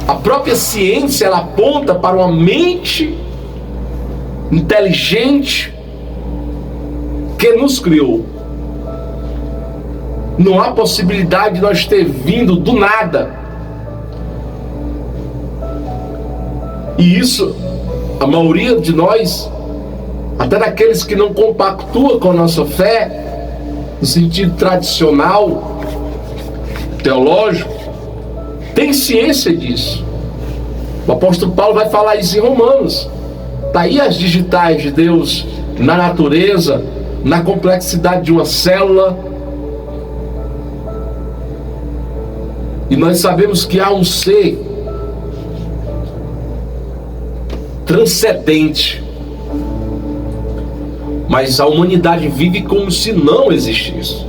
A própria ciência, ela aponta para uma mente inteligente que nos criou. Não há possibilidade de nós ter vindo do nada. E isso, a maioria de nós, até daqueles que não compactuam com a nossa fé, no sentido tradicional, teológico, tem ciência disso. O apóstolo Paulo vai falar isso em Romanos. Está aí as digitais de Deus na natureza, na complexidade de uma célula. E nós sabemos que há um ser transcendente, mas a humanidade vive como se não existisse.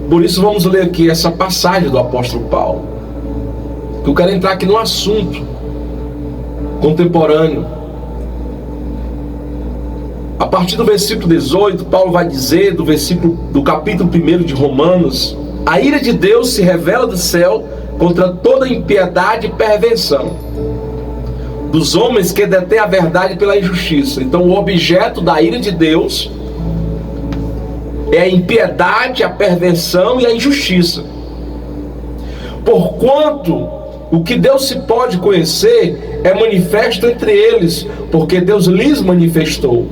Por isso vamos ler aqui essa passagem do apóstolo Paulo, que eu quero entrar aqui no assunto contemporâneo. A partir do versículo 18, Paulo vai dizer, do capítulo 1 de Romanos: a ira de Deus se revela do céu contra toda impiedade e perversão dos homens que detêm a verdade pela injustiça. Então o objeto da ira de Deus é a impiedade, a perversão e a injustiça. Porquanto o que Deus se pode conhecer é manifesto entre eles, porque Deus lhes manifestou.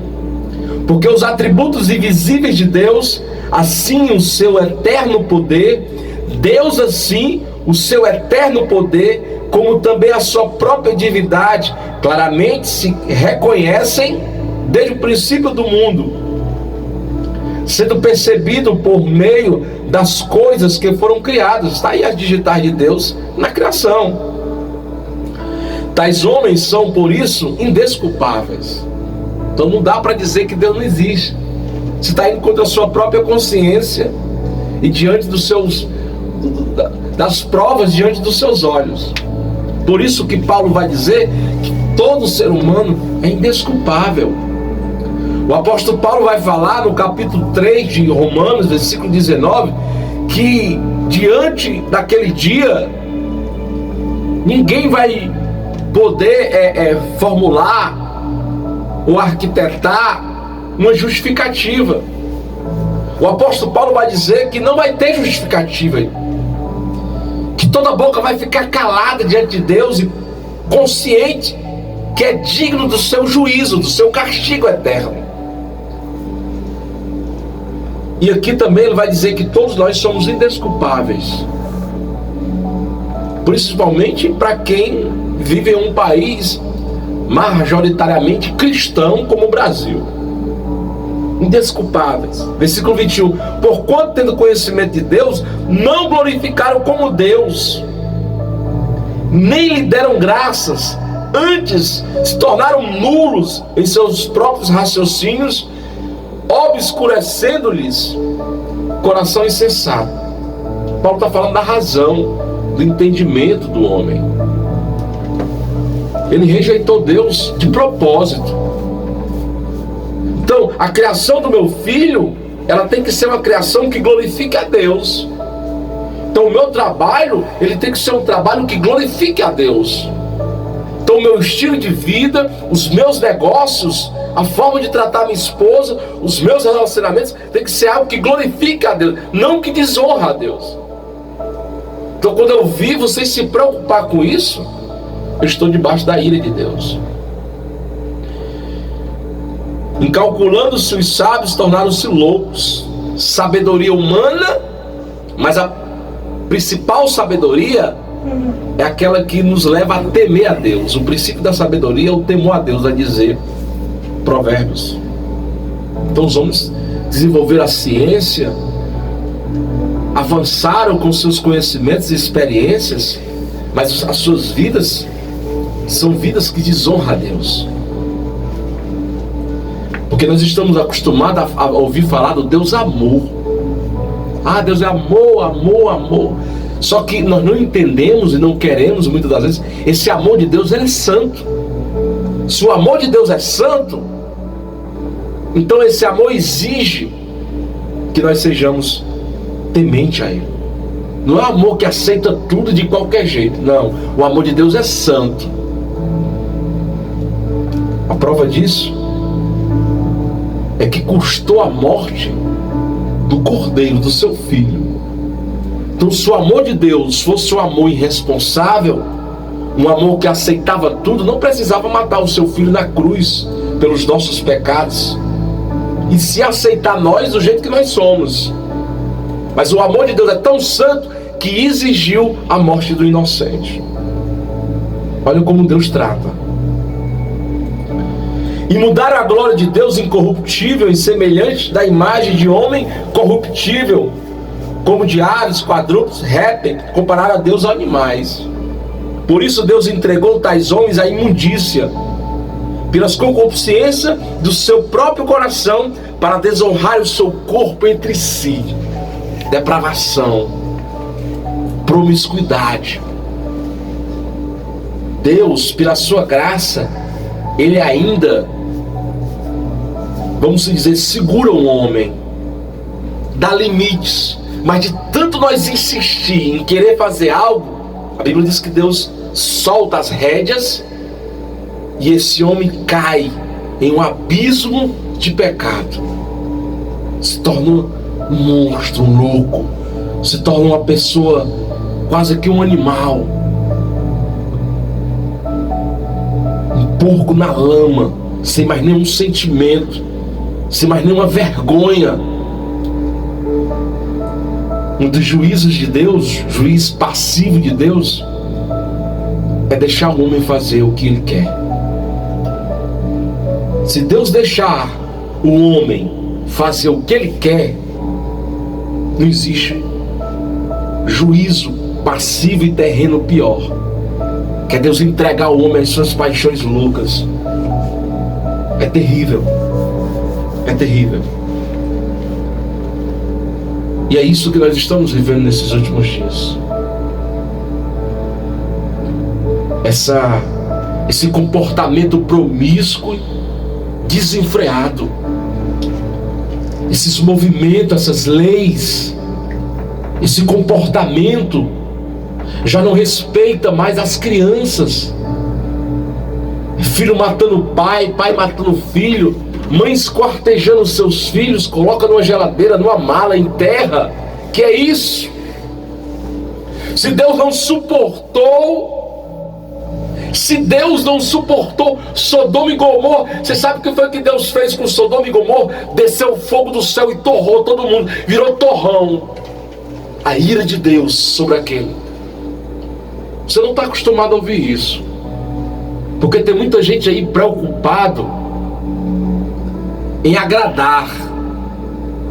Porque os atributos invisíveis de Deus, assim o seu eterno poder, Deus assim o seu eterno poder, como também a sua própria divindade, claramente se reconhecem desde o princípio do mundo, sendo percebido por meio das coisas que foram criadas. Está aí as digitais de Deus na criação. Tais homens são, por isso, indesculpáveis. Então não dá para dizer que Deus não existe. Você está indo contra a sua própria consciência e diante das provas diante dos seus olhos. Por isso que Paulo vai dizer que todo ser humano é indesculpável. O apóstolo Paulo vai falar no capítulo 3 de Romanos, versículo 19, que diante daquele dia ninguém vai poder formular ou arquitetar uma justificativa. O apóstolo Paulo vai dizer que não vai ter justificativa, que toda boca vai ficar calada diante de Deus e consciente que é digno do seu juízo, do seu castigo eterno. E aqui também ele vai dizer que todos nós somos indesculpáveis, principalmente para quem vive em um país majoritariamente cristão como o Brasil. Indesculpáveis. Versículo 21. Porquanto, tendo conhecimento de Deus, não glorificaram como Deus, nem lhe deram graças, antes se tornaram nulos em seus próprios raciocínios, obscurecendo-lhes coração insensato. Paulo está falando da razão, do entendimento do homem. Ele rejeitou Deus de propósito. Então, a criação do meu filho, ela tem que ser uma criação que glorifique a Deus. Então, o meu trabalho, ele tem que ser um trabalho que glorifique a Deus. Então, o meu estilo de vida, os meus negócios, a forma de tratar minha esposa, os meus relacionamentos, tem que ser algo que glorifique a Deus, não que desonra a Deus. Então, quando eu vivo sem se preocupar com isso, eu estou debaixo da ira de Deus. Incalculando-se os sábios, tornaram-se loucos. Sabedoria humana, mas a principal sabedoria é aquela que nos leva a temer a Deus. O princípio da sabedoria é o temor a Deus, a dizer Provérbios. Então os homens desenvolveram a ciência, avançaram com seus conhecimentos e experiências, mas as suas vidas são vidas que desonram a Deus. Porque nós estamos acostumados a ouvir falar do Deus amor. Ah, Deus é amor, amor, amor. Só que nós não entendemos e não queremos, muitas das vezes, esse amor de Deus, ele é santo. Se o amor de Deus é santo, então esse amor exige que nós sejamos tementes a Ele. Não é um amor que aceita tudo de qualquer jeito. Não, o amor de Deus é santo. A prova disso é que custou a morte do Cordeiro, do seu Filho. Então, se o amor de Deus fosse um amor irresponsável, um amor que aceitava tudo, não precisava matar o seu Filho na cruz pelos nossos pecados, e se aceitar nós do jeito que nós somos. Mas o amor de Deus é tão santo que exigiu a morte do inocente. Olha como Deus trata. E mudaram a glória de Deus incorruptível e semelhante da imagem de homem corruptível, como de aves, quadrúpedes, répteis, compararam a Deus a animais. Por isso Deus entregou tais homens à imundícia, pelas concupiscências do seu próprio coração, para desonrar o seu corpo entre si. Depravação, promiscuidade. Deus, pela sua graça, Ele ainda, vamos dizer, segura o homem, dá limites. Mas de tanto nós insistir em querer fazer algo, a Bíblia diz que Deus solta as rédeas e esse homem cai em um abismo de pecado. Se torna um monstro, um louco. Se torna uma pessoa quase que um animal. Um porco na lama, sem mais nenhum sentimento, sem mais nenhuma vergonha. Um dos juízos de Deus, juiz passivo de Deus, é deixar o homem fazer o que ele quer. Se Deus deixar o homem fazer o que ele quer, não existe juízo passivo e terreno pior, que é Deus entregar o homem às suas paixões loucas. É terrível. É terrível. E é isso que nós estamos vivendo nesses últimos dias. Esse comportamento promíscuo, desenfreado. Esses movimentos, essas leis, esse comportamento já não respeita mais as crianças. Filho matando pai, pai matando filho, mãe esquartejando seus filhos, coloca numa geladeira, numa mala, enterra. Que é isso? Se Deus não suportou Sodoma e Gomorra, você sabe o que foi que Deus fez com Sodoma e Gomorra? Desceu o fogo do céu e torrou todo mundo, virou torrão. A ira de Deus sobre aquele. Você não está acostumado a ouvir isso, porque tem muita gente aí preocupado em agradar.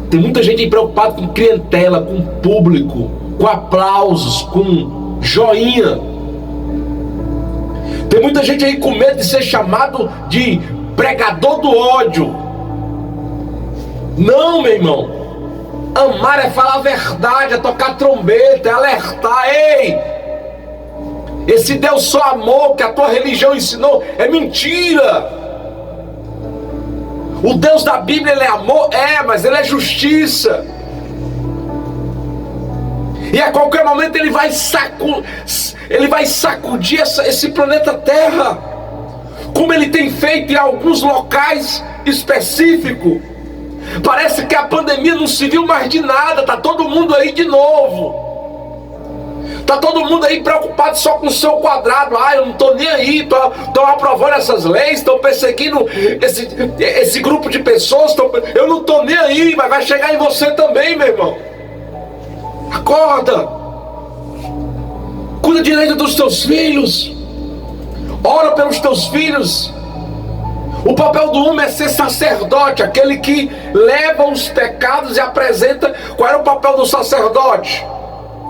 Tem muita gente aí preocupada com clientela, com público, com aplausos, com joinha. Tem muita gente aí com medo de ser chamado de pregador do ódio. Não, meu irmão. Amar é falar a verdade, é tocar trombeta, é alertar. Ei! Esse Deus só amor que a tua religião ensinou é mentira. O Deus da Bíblia, Ele é amor? É, mas Ele é justiça. E a qualquer momento Ele vai sacudir esse planeta Terra, como Ele tem feito em alguns locais específicos. Parece que a pandemia não se viu mais de nada. Está todo mundo aí de novo. Está todo mundo aí preocupado só com o seu quadrado. Eu não estou nem aí. Estão aprovando essas leis, estão perseguindo esse grupo de pessoas. Eu não estou nem aí, mas vai chegar em você também, meu irmão. Acorda. Cuida direito dos teus filhos. Ora pelos teus filhos. O papel do homem é ser sacerdote, aquele que leva os pecados e apresenta. Qual era o papel do sacerdote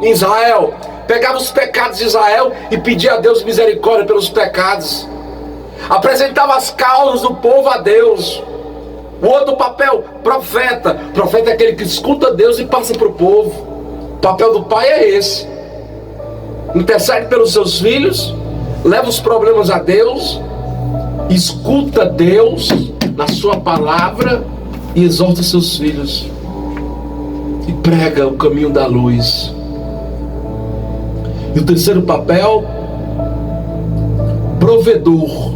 em Israel? Pegava os pecados de Israel e pedia a Deus misericórdia pelos pecados. Apresentava as causas do povo a Deus. O outro papel, profeta. Profeta é aquele que escuta Deus e passa para o povo. O papel do pai é esse. Intercede pelos seus filhos, leva os problemas a Deus, escuta Deus na sua palavra e exorta seus filhos. E prega o caminho da luz. E o terceiro papel, provedor.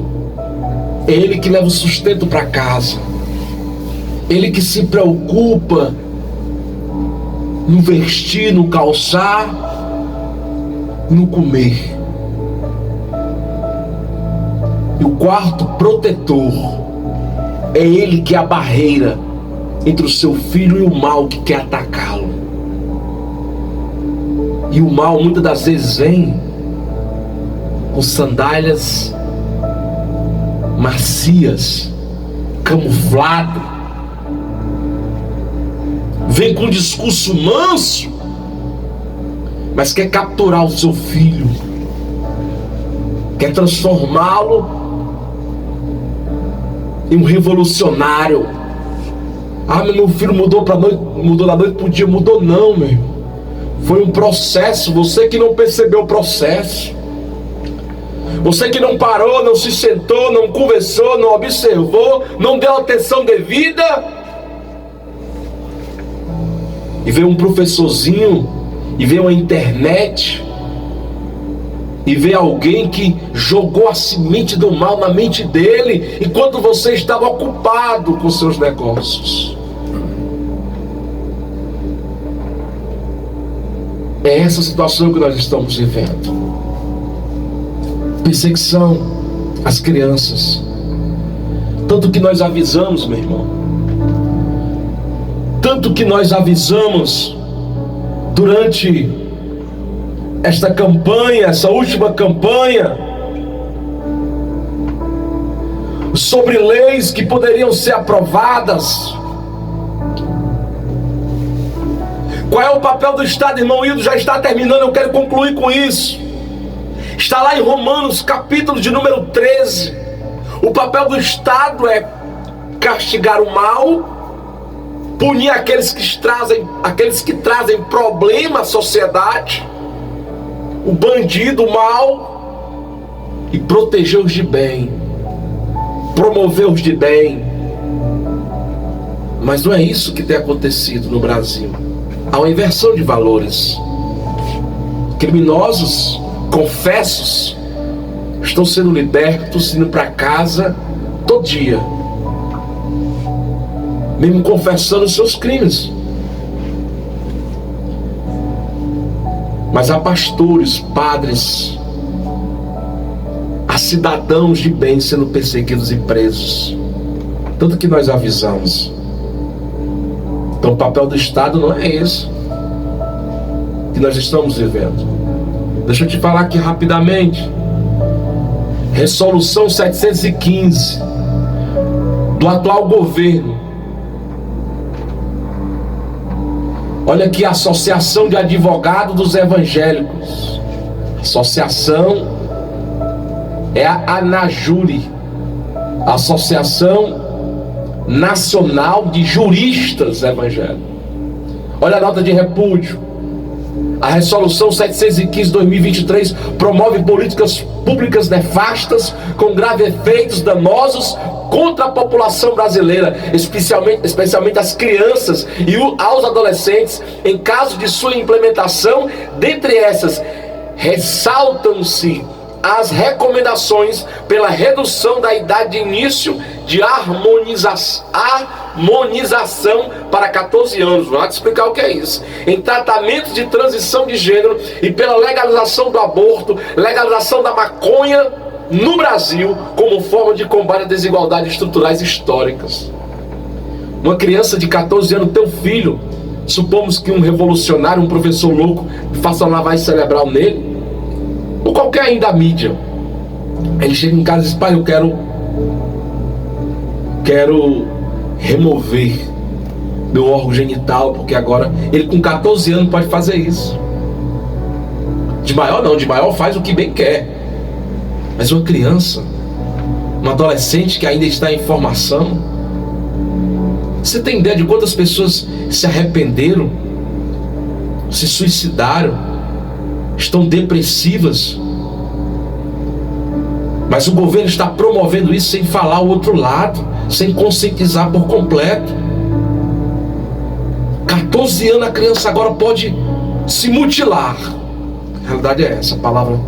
É ele que leva o sustento para casa. Ele que se preocupa no vestir, no calçar, no comer. E o quarto, protetor. É ele que é a barreira entre o seu filho e o mal que quer atacá-lo. E o mal muitas das vezes vem com sandálias macias, camuflado, vem com um discurso manso, mas quer capturar o seu filho, quer transformá-lo em um revolucionário. Ah, meu filho mudou da noite para o dia. Mudou não, meu irmão. Foi um processo. Você que não percebeu o processo, você que não parou, não se sentou, não conversou, não observou, não deu atenção devida, e veio um professorzinho, e veio a internet, e veio alguém que jogou a semente do mal na mente dele, enquanto você estava ocupado com seus negócios. É essa situação que nós estamos vivendo. Perseguição às crianças. Tanto que nós avisamos, meu irmão. Tanto que nós avisamos durante esta campanha, essa última campanha, sobre leis que poderiam ser aprovadas. Qual é o papel do Estado, irmão Hildo? Já está terminando, eu quero concluir com isso. Está lá em Romanos, capítulo de número 13. O papel do Estado é castigar o mal, punir aqueles que trazem problema à sociedade, o bandido, o mal, e proteger os de bem, promover os de bem. Mas não é isso que tem acontecido no Brasil. Há uma inversão de valores. Criminosos, confessos, estão sendo libertos, indo para casa todo dia, mesmo confessando os seus crimes. Mas há pastores, padres, há cidadãos de bem sendo perseguidos e presos. Tanto que nós avisamos. Então o papel do Estado não é esse que nós estamos vivendo. Deixa eu te falar aqui rapidamente. Resolução 715 do atual governo. Olha aqui, a Associação de Advogados dos Evangélicos. Associação é a ANAJURE, Associação Nacional de Juristas Evangélicos. Olha a nota de repúdio. A resolução 715/2023 promove políticas públicas nefastas com graves efeitos danosos contra a população brasileira, especialmente as crianças e aos adolescentes. Em caso de sua implementação, dentre essas, ressaltam-se as recomendações pela redução da idade de início de harmonização para 14 anos. Vou te explicar o que é isso. Em tratamentos de transição de gênero e pela legalização do aborto, legalização da maconha no Brasil como forma de combate a desigualdades estruturais históricas. Uma criança de 14 anos, teu filho, supomos que um revolucionário, um professor louco, faça uma lavagem cerebral nele, ou qualquer ainda da mídia, ele chega em casa e diz: pai, eu quero remover meu órgão genital, porque agora ele com 14 anos pode fazer isso. De maior não, de maior faz o que bem quer. Mas uma criança, um adolescente que ainda está em formação, você tem ideia de quantas pessoas se arrependeram, se suicidaram, estão depressivas? Mas o governo está promovendo isso sem falar o outro lado, sem conscientizar por completo. 14 anos a criança agora pode se mutilar. A realidade é essa, a palavra.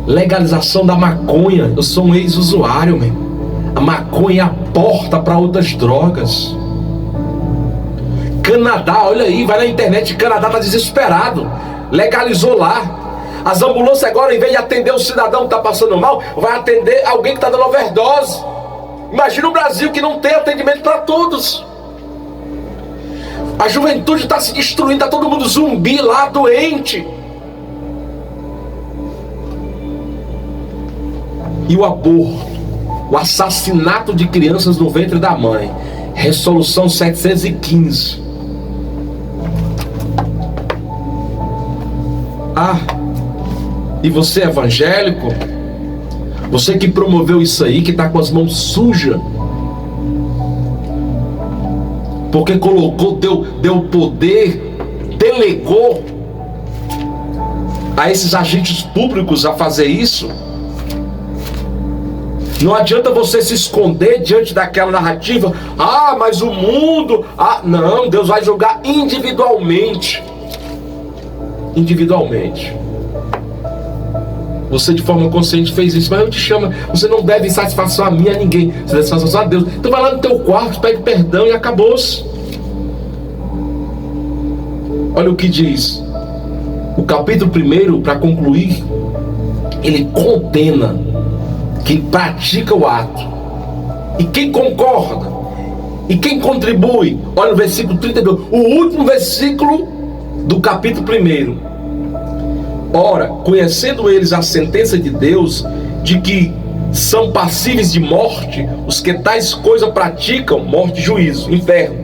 Legalização da maconha. Eu sou um ex-usuário, meu. A maconha é a porta para outras drogas. Canadá, olha aí, vai na internet, Canadá tá desesperado. Legalizou lá. As ambulâncias agora, em vez de atender o cidadão que está passando mal, vai atender alguém que está dando overdose. Imagina o Brasil que não tem atendimento para todos. A juventude está se destruindo, está todo mundo zumbi lá, doente. E o aborto, o assassinato de crianças no ventre da mãe. Resolução 715. E você evangélico, você que promoveu isso aí, que está com as mãos sujas, porque colocou, deu poder, delegou a esses agentes públicos a fazer isso. Não adianta você se esconder diante daquela narrativa. Mas o mundo... não, Deus vai julgar individualmente. Individualmente. Você de forma consciente fez isso, mas eu te chamo. Você não deve satisfação a mim, a ninguém. Você deve satisfação a Deus. Então vai lá no teu quarto, pede perdão e acabou-se. Olha o que diz o capítulo 1, para concluir. Ele condena quem pratica o ato. E quem concorda? E quem contribui? Olha o versículo 32, o último versículo do capítulo 1. Ora, conhecendo eles a sentença de Deus, de que são passíveis de morte os que tais coisas praticam, morte, juízo, inferno,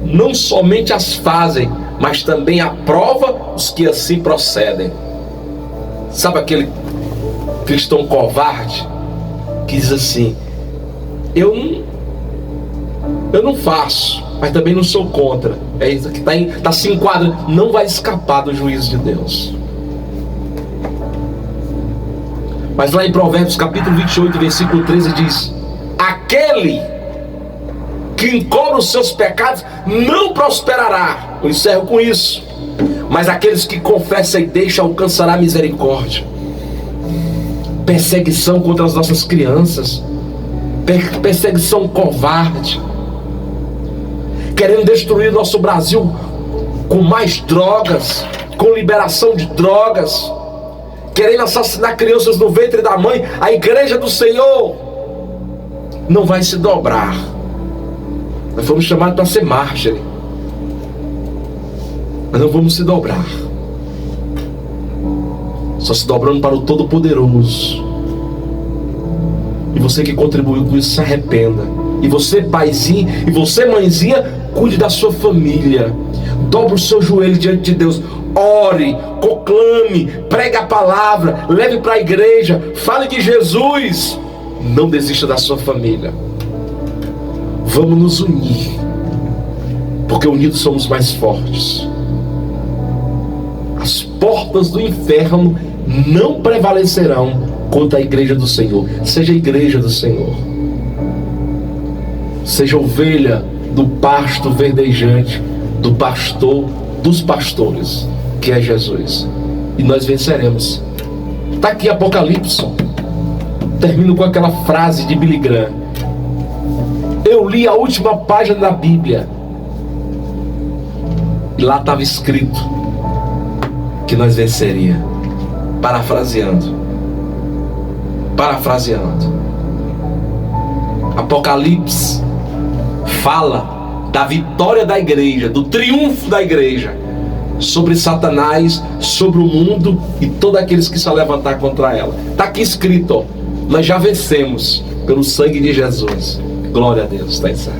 não somente as fazem, mas também aprova os que assim procedem. Sabe aquele cristão covarde que diz assim: eu não faço, mas também não sou contra. É isso que está se enquadrando. Não vai escapar do juízo de Deus. Mas lá em Provérbios capítulo 28, versículo 13 diz: aquele que encobre os seus pecados não prosperará. Eu encerro com isso. Mas aqueles que confessam e deixam alcançará misericórdia. Perseguição contra as nossas crianças, perseguição covarde, querendo destruir nosso Brasil com mais drogas, com liberação de drogas, querendo assassinar crianças no ventre da mãe. A igreja do Senhor não vai se dobrar. Nós fomos chamados para ser mártires, mas não vamos se dobrar. Só se dobrando para o Todo-Poderoso. E você que contribuiu com isso, se arrependa. E você, paizinho, e você, mãezinha, cuide da sua família. Dobre o seu joelho diante de Deus. Ore, proclame, pregue a palavra, leve para a igreja, fale de Jesus. Não desista da sua família. Vamos nos unir, porque unidos somos mais fortes. As portas do inferno não prevalecerão contra a igreja do Senhor. Seja a igreja do Senhor, seja ovelha do pasto verdejante, do pastor dos pastores, que é Jesus, e nós venceremos. Está aqui Apocalipse. Termino com aquela frase de Billy Graham. Eu li a última página da Bíblia e lá estava escrito que nós venceria. Parafraseando. Apocalipse fala da vitória da igreja, do triunfo da igreja sobre Satanás, sobre o mundo e todos aqueles que se levantar contra ela. Está aqui escrito, nós já vencemos pelo sangue de Jesus. Glória a Deus. Está encerrado.